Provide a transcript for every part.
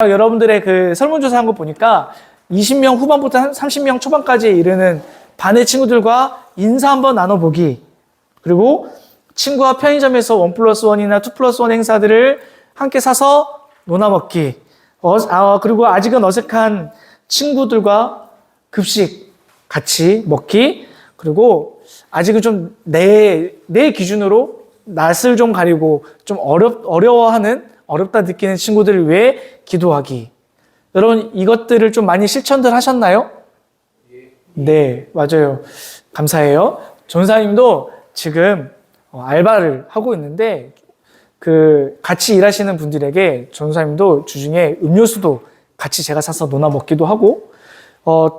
여러분들의 그 설문조사한 거 보니까 20명 후반부터 30명 초반까지 이르는 반의 친구들과 인사 한번 나눠보기, 그리고 친구와 편의점에서 1+1이나 2+1 행사들을 함께 사서 논아먹기, 그리고 아직은 어색한 친구들과 급식 같이 먹기, 그리고 아직은 좀 내 기준으로 낯을 좀 가리고 좀 어렵다 느끼는 친구들을 위해 기도하기. 여러분, 이것들을 좀 많이 실천들 하셨나요? 네, 맞아요. 감사해요. 전사님도 지금 알바를 하고 있는데, 같이 일하시는 분들에게 전사님도 주중에 음료수도 같이 제가 사서 논아 먹기도 하고,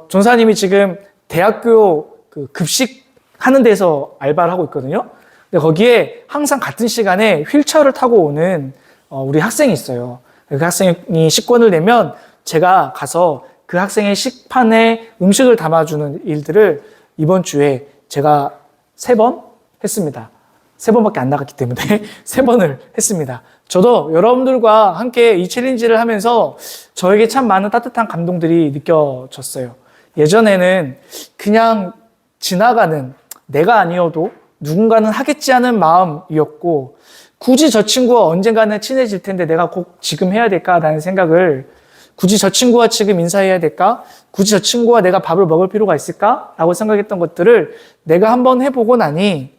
전사님이 지금 대학교 급식 하는 데서 알바를 하고 있거든요. 근데 거기에 항상 같은 시간에 휠체어를 타고 오는 우리 학생이 있어요. 그 학생이 식권을 내면 제가 가서 그 학생의 식판에 음식을 담아주는 일들을 이번 주에 제가 3번 했습니다. 3번밖에 안 나갔기 때문에 3번을 했습니다. 저도 여러분들과 함께 이 챌린지를 하면서 저에게 참 많은 따뜻한 감동들이 느껴졌어요. 예전에는 그냥 지나가는, 내가 아니어도 누군가는 하겠지 하는 마음이었고, 굳이 저 친구와 언젠가는 친해질 텐데 내가 꼭 지금 해야 될까라는 생각을, 굳이 저 친구와 지금 인사해야 될까? 굳이 저 친구와 내가 밥을 먹을 필요가 있을까? 라고 생각했던 것들을 내가 한번 해보고 나니,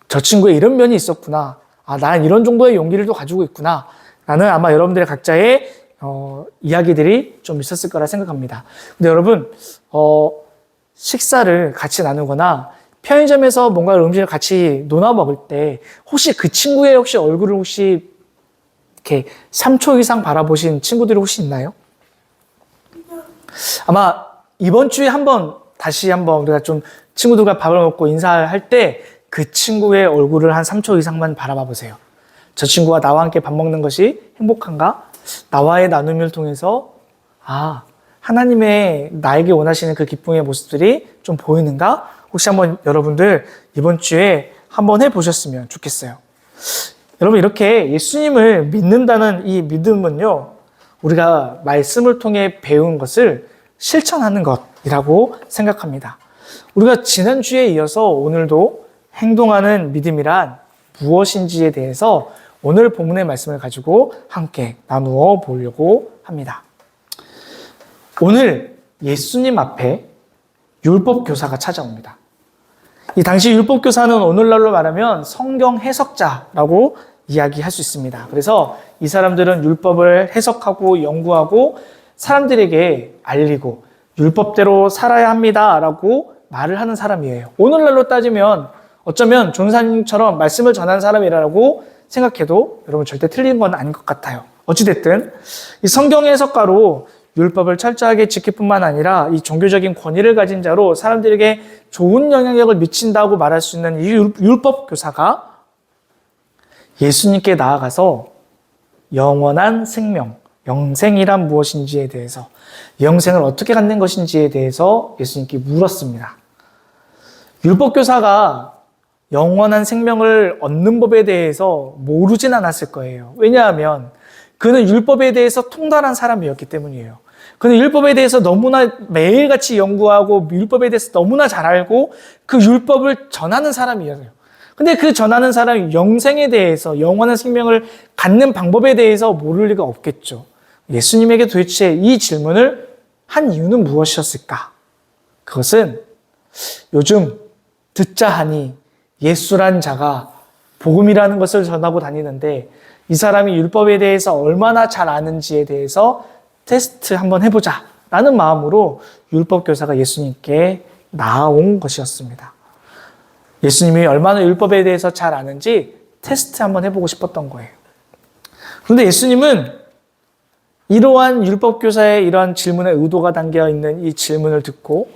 저 친구에 이런 면이 있었구나. 난 이런 정도의 용기를 또 가지고 있구나. 라는 아마 여러분들의 각자의 이야기들이 좀 있었을 거라 생각합니다. 근데 여러분, 식사를 같이 나누거나 편의점에서 뭔가 음식을 같이 논아 먹을 때 혹시 그 친구의 얼굴을 이렇게 3초 이상 바라보신 친구들이 혹시 있나요? 아마 이번 주에 다시 한번 우리가 좀 친구들과 밥을 먹고 인사할 때 그 친구의 얼굴을 한 3초 이상만 바라봐 보세요. 저 친구가 나와 함께 밥 먹는 것이 행복한가? 나와의 나눔을 통해서 하나님의 나에게 원하시는 그 기쁨의 모습들이 좀 보이는가? 혹시 한번 여러분들 이번 주에 한번 해보셨으면 좋겠어요. 여러분, 이렇게 예수님을 믿는다는 이 믿음은요, 우리가 말씀을 통해 배운 것을 실천하는 것이라고 생각합니다. 우리가 지난주에 이어서 오늘도 행동하는 믿음이란 무엇인지에 대해서 오늘 본문의 말씀을 가지고 함께 나누어 보려고 합니다. 오늘 예수님 앞에 율법교사가 찾아옵니다. 이 당시 율법교사는 오늘날로 말하면 성경 해석자라고 이야기할 수 있습니다. 그래서 이 사람들은 율법을 해석하고 연구하고 사람들에게 알리고 율법대로 살아야 합니다라고 말을 하는 사람이에요. 오늘날로 따지면 어쩌면 전사님처럼 말씀을 전하는 사람이라고 생각해도 여러분 절대 틀린 건 아닌 것 같아요. 어찌됐든 이 성경 해석가로 율법을 철저하게 지킬 뿐만 아니라 이 종교적인 권위를 가진 자로 사람들에게 좋은 영향력을 미친다고 말할 수 있는 이 율법 교사가 예수님께 나아가서 영원한 생명, 영생이란 무엇인지에 대해서, 영생을 어떻게 갖는 것인지에 대해서 예수님께 물었습니다. 율법 교사가 영원한 생명을 얻는 법에 대해서 모르진 않았을 거예요. 왜냐하면 그는 율법에 대해서 통달한 사람이었기 때문이에요. 그는 율법에 대해서 너무나 매일같이 연구하고 율법에 대해서 너무나 잘 알고 그 율법을 전하는 사람이었어요. 근데 그 전하는 사람이 영생에 대해서, 영원한 생명을 갖는 방법에 대해서 모를 리가 없겠죠. 예수님에게 도대체 이 질문을 한 이유는 무엇이었을까? 그것은 요즘 듣자 하니 예수란 자가 복음이라는 것을 전하고 다니는데 이 사람이 율법에 대해서 얼마나 잘 아는지에 대해서 테스트 한번 해보자 라는 마음으로 율법교사가 예수님께 나아온 것이었습니다. 예수님이 얼마나 율법에 대해서 잘 아는지 테스트 한번 해보고 싶었던 거예요. 그런데 예수님은 이러한 율법교사의 이러한 질문에 의도가 담겨 있는 이 질문을 듣고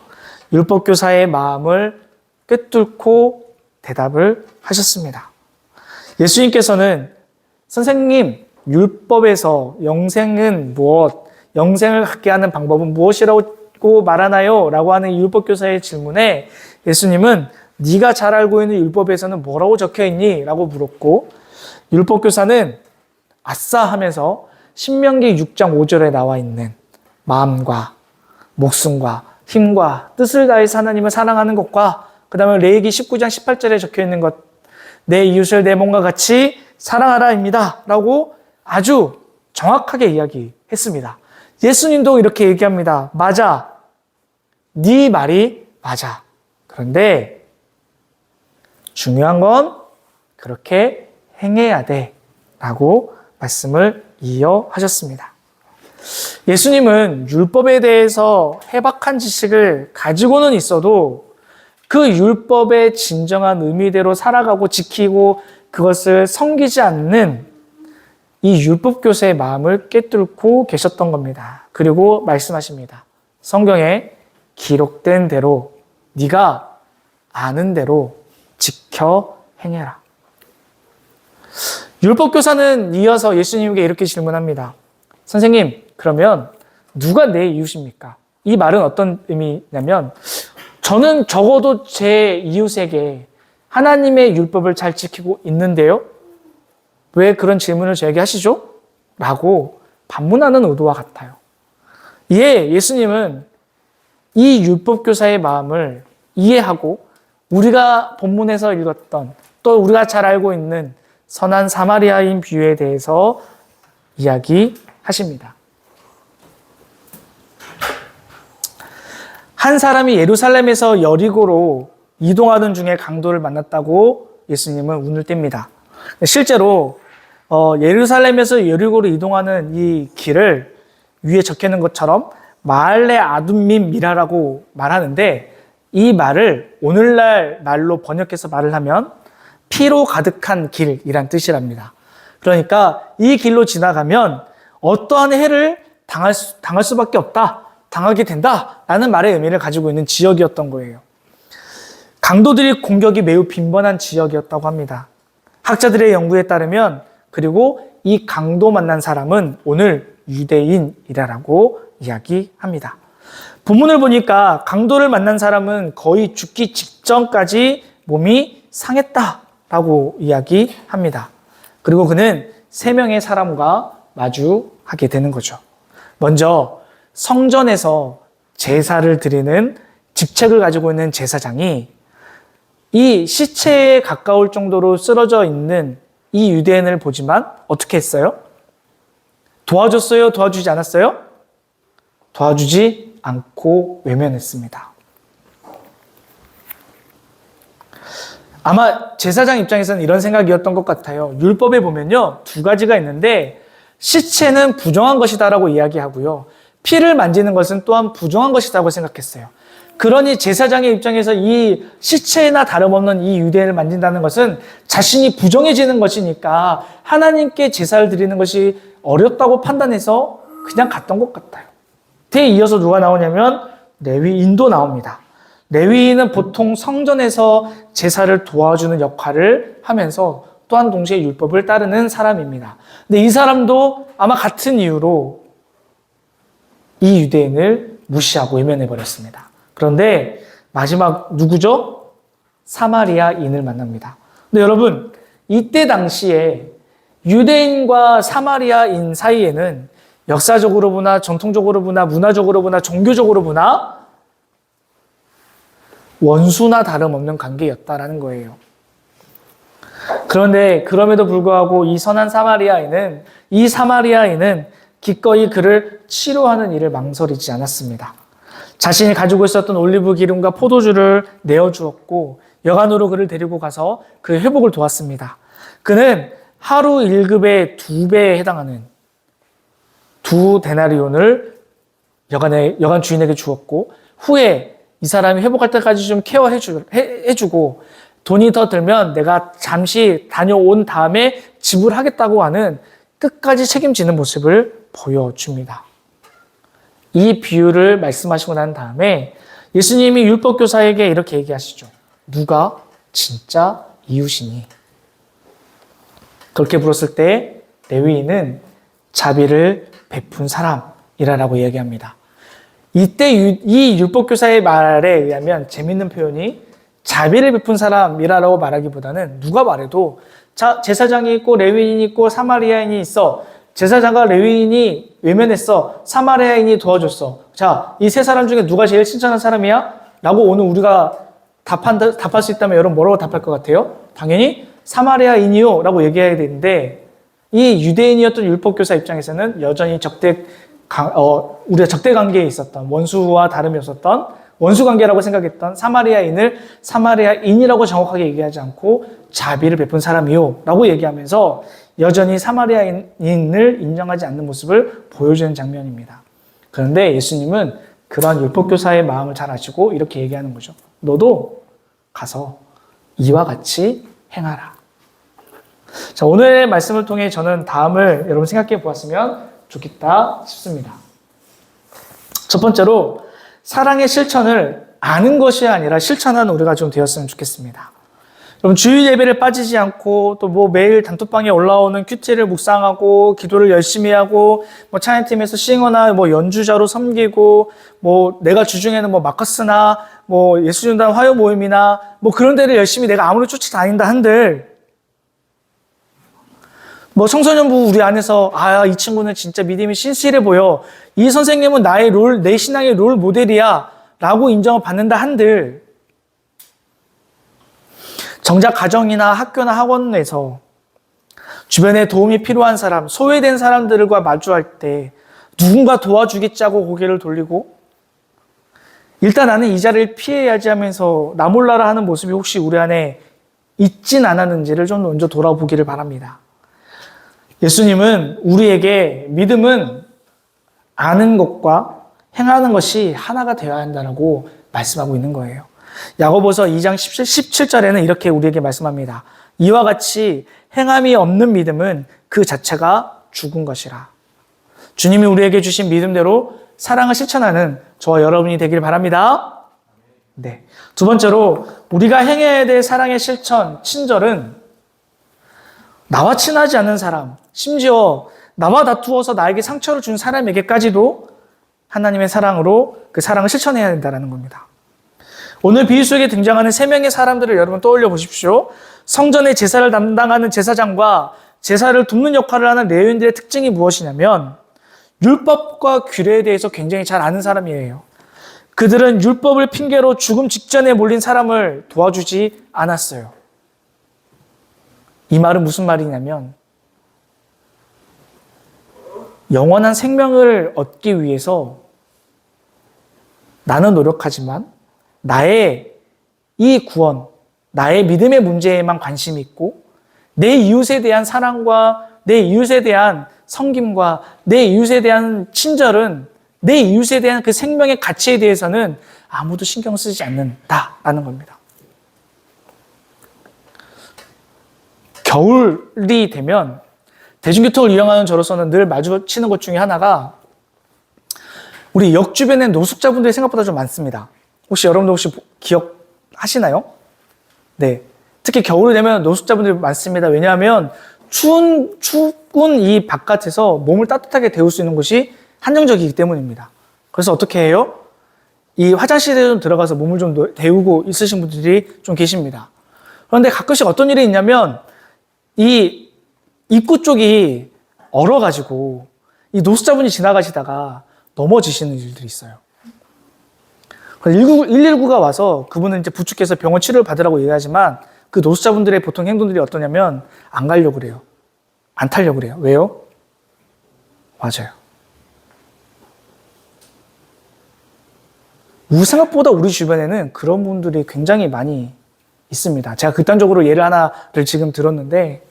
율법교사의 마음을 꿰뚫고 대답을 하셨습니다. 예수님께서는 선생님, 율법에서 영생은 무엇, 영생을 갖게 하는 방법은 무엇이라고 말하나요? 라고 하는 율법교사의 질문에 예수님은 네가 잘 알고 있는 율법에서는 뭐라고 적혀있니? 라고 물었고, 율법교사는 아싸 하면서 신명기 6장 5절에 나와 있는 마음과 목숨과 힘과 뜻을 다해서 하나님을 사랑하는 것과 그 다음에 레위기 19장 18절에 적혀 있는 것, 내 이웃을 내 몸과 같이 사랑하라입니다 라고 아주 정확하게 이야기했습니다. 예수님도 이렇게 얘기합니다. 맞아. 네 말이 맞아. 그런데 중요한 건 그렇게 행해야 돼 라고 말씀을 이어하셨습니다. 예수님은 율법에 대해서 해박한 지식을 가지고는 있어도 그 율법의 진정한 의미대로 살아가고 지키고 그것을 섬기지 않는 이 율법 교사의 마음을 꿰뚫고 계셨던 겁니다. 그리고 말씀하십니다. 성경에 기록된 대로 네가 아는 대로 지켜 행해라. 율법 교사는 이어서 예수님에게 이렇게 질문합니다. 선생님, 그러면 누가 내 이웃입니까? 이 말은 어떤 의미냐면 저는 적어도 제 이웃에게 하나님의 율법을 잘 지키고 있는데요. 왜 그런 질문을 저에게 하시죠? 라고 반문하는 의도와 같아요. 이에 예수님은 이 율법교사의 마음을 이해하고 우리가 본문에서 읽었던 또 우리가 잘 알고 있는 선한 사마리아인 비유에 대해서 이야기하십니다. 한 사람이 예루살렘에서 여리고로 이동하던 중에 강도를 만났다고 예수님은 운을 뗍니다. 실제로 예루살렘에서 여리고로 이동하는 이 길을 위에 적혀 있는 것처럼 마알레 아둠민 미라라고 말하는데 이 말을 오늘날 말로 번역해서 말을 하면 피로 가득한 길이란 뜻이랍니다. 그러니까 이 길로 지나가면 어떠한 해를 당할 수밖에 없다, 당하게 된다라는 말의 의미를 가지고 있는 지역이었던 거예요. 강도들의 공격이 매우 빈번한 지역이었다고 합니다. 학자들의 연구에 따르면 그리고 이 강도 만난 사람은 오늘 유대인이라고 이야기합니다. 본문을 보니까 강도를 만난 사람은 거의 죽기 직전까지 몸이 상했다라고 이야기합니다. 그리고 그는 3명의 사람과 마주하게 되는 거죠. 먼저 성전에서 제사를 드리는 직책을 가지고 있는 제사장이 이 시체에 가까울 정도로 쓰러져 있는 이 유대인을 보지만 어떻게 했어요? 도와줬어요? 도와주지 않았어요? 도와주지 않고 외면했습니다. 아마 제사장 입장에서는 이런 생각이었던 것 같아요. 율법에 보면요, 2가지가 있는데 시체는 부정한 것이다라고 이야기하고요. 피를 만지는 것은 또한 부정한 것이라고 생각했어요. 그러니 제사장의 입장에서 이 시체나 다름없는 이 유대인을 만진다는 것은 자신이 부정해지는 것이니까 하나님께 제사를 드리는 것이 어렵다고 판단해서 그냥 갔던 것 같아요. 뒤에 이어서 누가 나오냐면 레위인도 나옵니다. 레위인은 보통 성전에서 제사를 도와주는 역할을 하면서 또한 동시에 율법을 따르는 사람입니다. 근데 이 사람도 아마 같은 이유로 이 유대인을 무시하고 외면해버렸습니다. 그런데 마지막 누구죠? 사마리아인을 만납니다. 근데 여러분, 이때 당시에 유대인과 사마리아인 사이에는 역사적으로 보나 전통적으로 보나 문화적으로 보나 종교적으로 보나 원수나 다름없는 관계였다라는 거예요. 그런데 그럼에도 불구하고 이 선한 사마리아인은 기꺼이 그를 치료하는 일을 망설이지 않았습니다. 자신이 가지고 있었던 올리브 기름과 포도주를 내어주었고 여간으로 그를 데리고 가서 그의 회복을 도왔습니다. 그는 하루 1급의 2배에 해당하는 2데나리온을 여간 주인에게 주었고 후에 이 사람이 회복할 때까지 좀 케어해주고 돈이 더 들면 내가 잠시 다녀온 다음에 지불하겠다고 하는 끝까지 책임지는 모습을 보여줍니다. 이 비유를 말씀하시고 난 다음에 예수님이 율법교사에게 이렇게 얘기하시죠. 누가 진짜 이웃이니? 그렇게 물었을 때 레위인은 자비를 베푼 사람이라고 이야기합니다. 이때 이 율법교사의 말에 의하면 재밌는 표현이 자비를 베푼 사람이라고 말하기보다는 누가 말해도 자, 제사장이 있고 레위인이 있고 사마리아인이 있어. 제사장과 레위인이 외면했어. 사마리아인이 도와줬어. 자, 이 세 사람 중에 누가 제일 친절한 사람이야? 라고 오늘 우리가 답할 수 있다면 여러분 뭐라고 답할 것 같아요? 당연히 사마리아인이요 라고 얘기해야 되는데, 이 유대인이었던 율법교사 입장에서는 여전히 우리가 적대 관계에 있었던, 원수와 다름이 없었던 원수 관계라고 생각했던 사마리아인을 사마리아인이라고 정확하게 얘기하지 않고 자비를 베푼 사람이요 라고 얘기하면서 여전히 사마리아인을 인정하지 않는 모습을 보여주는 장면입니다. 그런데 예수님은 그러한 율법교사의 마음을 잘 아시고 이렇게 얘기하는 거죠. 너도 가서 이와 같이 행하라. 자, 오늘의 말씀을 통해 저는 다음을 여러분 생각해 보았으면 좋겠다 싶습니다. 첫 번째로 사랑의 실천을 아는 것이 아니라 실천하는 우리가 좀 되었으면 좋겠습니다. 여러분 주일 예배를 빠지지 않고 또 뭐 매일 단톡방에 올라오는 큐티를 묵상하고 기도를 열심히 하고 뭐 찬양팀에서 싱어나 뭐 연주자로 섬기고 뭐 내가 주중에는 뭐 마커스나 뭐 예수전단 화요 모임이나 뭐 그런 데를 열심히 내가 아무리 쫓아다닌다 한들 뭐 청소년부 우리 안에서 이 친구는 진짜 믿음이 신실해 보여. 이 선생님은 내 신앙의 롤 모델이야. 라고 인정을 받는다 한들 정작 가정이나 학교나 학원에서 주변에 도움이 필요한 사람, 소외된 사람들과 마주할 때 누군가 도와주겠자고 고개를 돌리고 일단 나는 이 자리를 피해야지 하면서 나 몰라라 하는 모습이 혹시 우리 안에 있진 않았는지를 좀 먼저 돌아보기를 바랍니다. 예수님은 우리에게 믿음은 아는 것과 행하는 것이 하나가 되어야 한다고 말씀하고 있는 거예요. 야고보서 2장 17절에는 이렇게 우리에게 말씀합니다. 이와 같이 행함이 없는 믿음은 그 자체가 죽은 것이라. 주님이 우리에게 주신 믿음대로 사랑을 실천하는 저와 여러분이 되길 바랍니다. 네. 두 번째로 우리가 행해야 될 사랑의 실천, 친절은 나와 친하지 않은 사람, 심지어 나와 다투어서 나에게 상처를 준 사람에게까지도 하나님의 사랑으로 그 사랑을 실천해야 된다는 겁니다. 오늘 비유 속에 등장하는 세 명의 사람들을 여러분 떠올려 보십시오. 성전의 제사를 담당하는 제사장과 제사를 돕는 역할을 하는 레위인들의 특징이 무엇이냐면 율법과 규례에 대해서 굉장히 잘 아는 사람이에요. 그들은 율법을 핑계로 죽음 직전에 몰린 사람을 도와주지 않았어요. 이 말은 무슨 말이냐면 영원한 생명을 얻기 위해서 나는 노력하지만 나의 이 구원, 나의 믿음의 문제에만 관심이 있고 내 이웃에 대한 사랑과 내 이웃에 대한 섬김과 내 이웃에 대한 친절은 내 이웃에 대한 그 생명의 가치에 대해서는 아무도 신경 쓰지 않는다라는 겁니다. 겨울이 되면 대중교통을 이용하는 저로서는 늘 마주치는 것 중에 하나가 우리 역 주변에 노숙자분들이 생각보다 좀 많습니다. 여러분도 혹시 기억하시나요? 네. 특히 겨울이 되면 노숙자분들이 많습니다. 왜냐하면 추운 이 바깥에서 몸을 따뜻하게 데울 수 있는 곳이 한정적이기 때문입니다. 그래서 어떻게 해요? 이 화장실에 좀 들어가서 몸을 좀 데우고 있으신 분들이 좀 계십니다. 그런데 가끔씩 어떤 일이 있냐면 이 입구 쪽이 얼어가지고 이 노숙자분이 지나가시다가 넘어지시는 일들이 있어요. 119가 와서 그분은 이제 부축해서 병원 치료를 받으라고 얘기하지만 그 노숙자분들의 보통 행동들이 어떠냐면 안 가려고 그래요. 안 타려고 그래요. 왜요? 맞아요. 생각보다 우리 주변에는 그런 분들이 굉장히 많이 있습니다. 제가 극단적으로 예를 하나를 지금 들었는데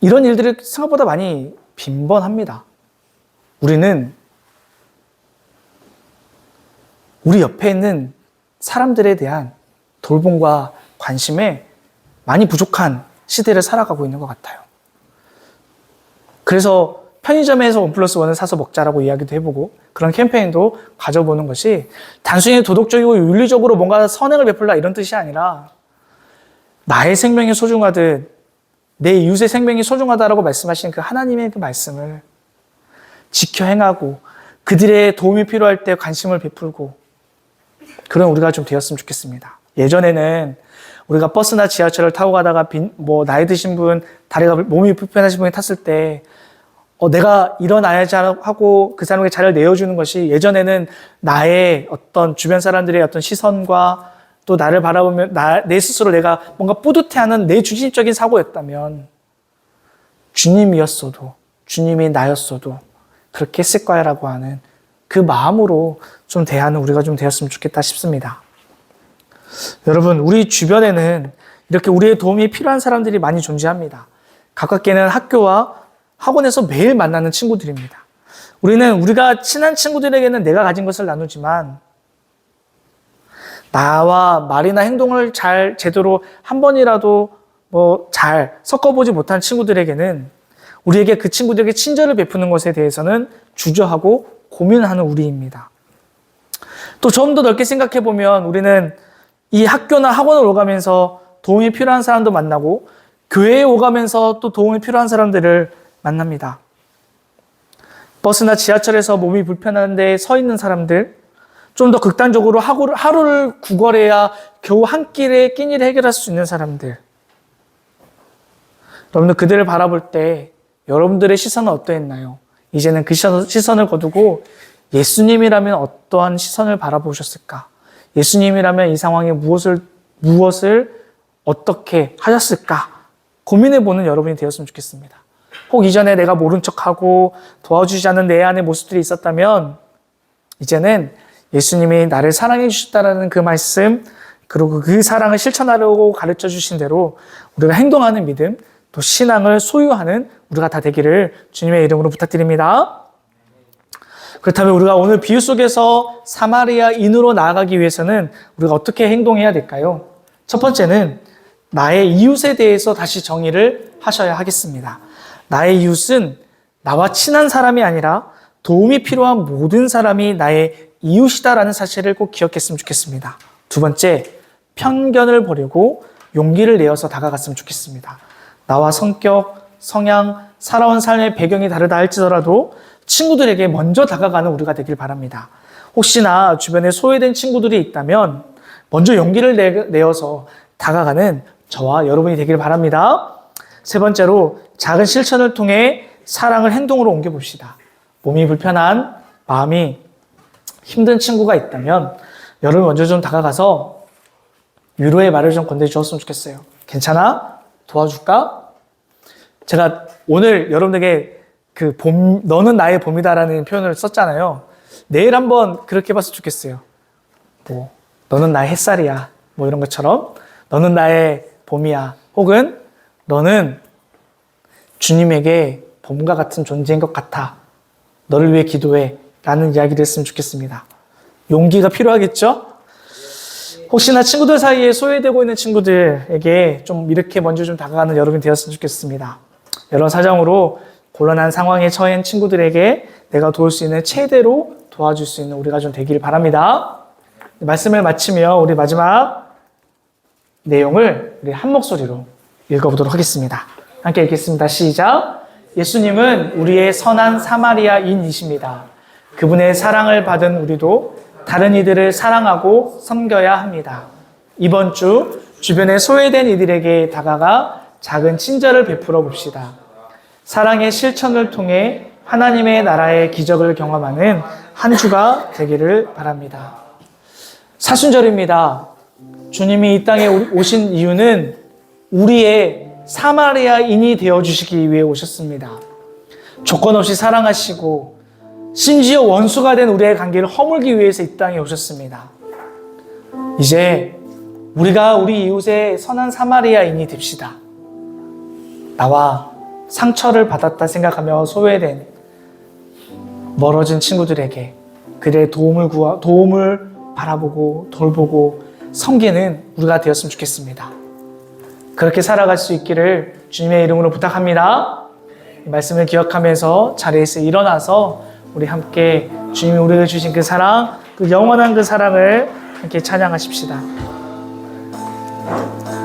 이런 일들이 생각보다 많이 빈번합니다. 우리는 우리 옆에 있는 사람들에 대한 돌봄과 관심에 많이 부족한 시대를 살아가고 있는 것 같아요. 그래서 편의점에서 1+1을 사서 먹자라고 이야기도 해보고 그런 캠페인도 가져보는 것이 단순히 도덕적이고 윤리적으로 뭔가 선행을 베풀라 이런 뜻이 아니라 나의 생명이 소중하듯 내 이웃의 생명이 소중하다라고 말씀하신 그 하나님의 그 말씀을 지켜 행하고 그들의 도움이 필요할 때 관심을 베풀고 그런 우리가 좀 되었으면 좋겠습니다. 예전에는 우리가 버스나 지하철을 타고 가다가 나이 드신 분, 몸이 불편하신 분이 탔을 때 내가 일어나야지 하고 그 사람에게 자리를 내어주는 것이 예전에는 나의 어떤 주변 사람들의 어떤 시선과 또 나를 바라보면 내 스스로 내가 뭔가 뿌듯해하는 내 중심적인 사고였다면 주님이 나였어도 그렇게 했을 거야라고 하는 그 마음으로 좀 대하는 우리가 좀 되었으면 좋겠다 싶습니다. 여러분, 우리 주변에는 이렇게 우리의 도움이 필요한 사람들이 많이 존재합니다. 가깝게는 학교와 학원에서 매일 만나는 친구들입니다. 우리가 친한 친구들에게는 내가 가진 것을 나누지만 나와 말이나 행동을 제대로 한 번이라도 잘 섞어보지 못한 친구들에게는 우리에게 그 친구들에게 친절을 베푸는 것에 대해서는 주저하고 고민하는 우리입니다. 또 좀 더 넓게 생각해 보면 우리는 이 학교나 학원을 오가면서 도움이 필요한 사람도 만나고 교회에 오가면서 또 도움이 필요한 사람들을 만납니다. 버스나 지하철에서 몸이 불편한데 서 있는 사람들, 좀 더 극단적으로 하루를 구걸해야 겨우 한 끼에 끼니를 해결할 수 있는 사람들. 여러분들 그들을 바라볼 때 여러분들의 시선은 어떠했나요? 이제는 그 시선을 거두고 예수님이라면 어떠한 시선을 바라보셨을까? 예수님이라면 이 상황에 무엇을 어떻게 하셨을까? 고민해보는 여러분이 되었으면 좋겠습니다. 혹 이전에 내가 모른 척하고 도와주지 않는 내 안의 모습들이 있었다면 이제는 예수님이 나를 사랑해 주셨다라는 그 말씀, 그리고 그 사랑을 실천하려고 가르쳐 주신 대로 우리가 행동하는 믿음, 또 신앙을 소유하는 우리가 다 되기를 주님의 이름으로 부탁드립니다. 그렇다면 우리가 오늘 비유 속에서 사마리아인으로 나아가기 위해서는 우리가 어떻게 행동해야 될까요? 첫 번째는 나의 이웃에 대해서 다시 정의를 하셔야 하겠습니다. 나의 이웃은 나와 친한 사람이 아니라 도움이 필요한 모든 사람이 나의 이웃이다라는 사실을 꼭 기억했으면 좋겠습니다. 두 번째, 편견을 버리고 용기를 내어서 다가갔으면 좋겠습니다. 나와 성격, 성향, 살아온 삶의 배경이 다르다 할지라도 친구들에게 먼저 다가가는 우리가 되길 바랍니다. 혹시나 주변에 소외된 친구들이 있다면 먼저 용기를 내어서 다가가는 저와 여러분이 되길 바랍니다. 세 번째로 작은 실천을 통해 사랑을 행동으로 옮겨봅시다. 몸이 불편한, 마음이 힘든 친구가 있다면 여러분 먼저 좀 다가가서 위로의 말을 좀 건네주었으면 좋겠어요. 괜찮아? 도와줄까? 제가 오늘 여러분에게 너는 나의 봄이다라는 표현을 썼잖아요. 내일 한번 그렇게 해봤으면 좋겠어요. 너는 나의 햇살이야. 이런 것처럼 너는 나의 봄이야. 혹은 너는 주님에게 봄과 같은 존재인 것 같아. 너를 위해 기도해. 라는 이야기를 했으면 좋겠습니다. 용기가 필요하겠죠? 혹시나 친구들 사이에 소외되고 있는 친구들에게 좀 이렇게 먼저 좀 다가가는 여러분이 되었으면 좋겠습니다. 여러 사정으로 곤란한 상황에 처한 친구들에게 내가 도울 수 있는 최대로 도와줄 수 있는 우리가 좀 되기를 바랍니다. 말씀을 마치며 우리 마지막 내용을 우리 한 목소리로 읽어보도록 하겠습니다. 함께 읽겠습니다. 시작. 예수님은 우리의 선한 사마리아인이십니다. 그분의 사랑을 받은 우리도 다른 이들을 사랑하고 섬겨야 합니다. 이번 주 주변에 소외된 이들에게 다가가 작은 친절을 베풀어 봅시다. 사랑의 실천을 통해 하나님의 나라의 기적을 경험하는 한 주가 되기를 바랍니다. 사순절입니다. 주님이 이 땅에 오신 이유는 우리의 사마리아인이 되어주시기 위해 오셨습니다. 조건 없이 사랑하시고 심지어 원수가 된 우리의 관계를 허물기 위해서 이 땅에 오셨습니다. 이제 우리가 우리 이웃의 선한 사마리아인이 됩시다. 나와 상처를 받았다 생각하며 소외된 멀어진 친구들에게 그들의 도움을 바라보고 돌보고 섬기는 우리가 되었으면 좋겠습니다. 그렇게 살아갈 수 있기를 주님의 이름으로 부탁합니다. 이 말씀을 기억하면서 자리에서 일어나서 우리 함께 주님이 우리에게 주신 그 사랑, 그 영원한 그 사랑을 함께 찬양하십시다.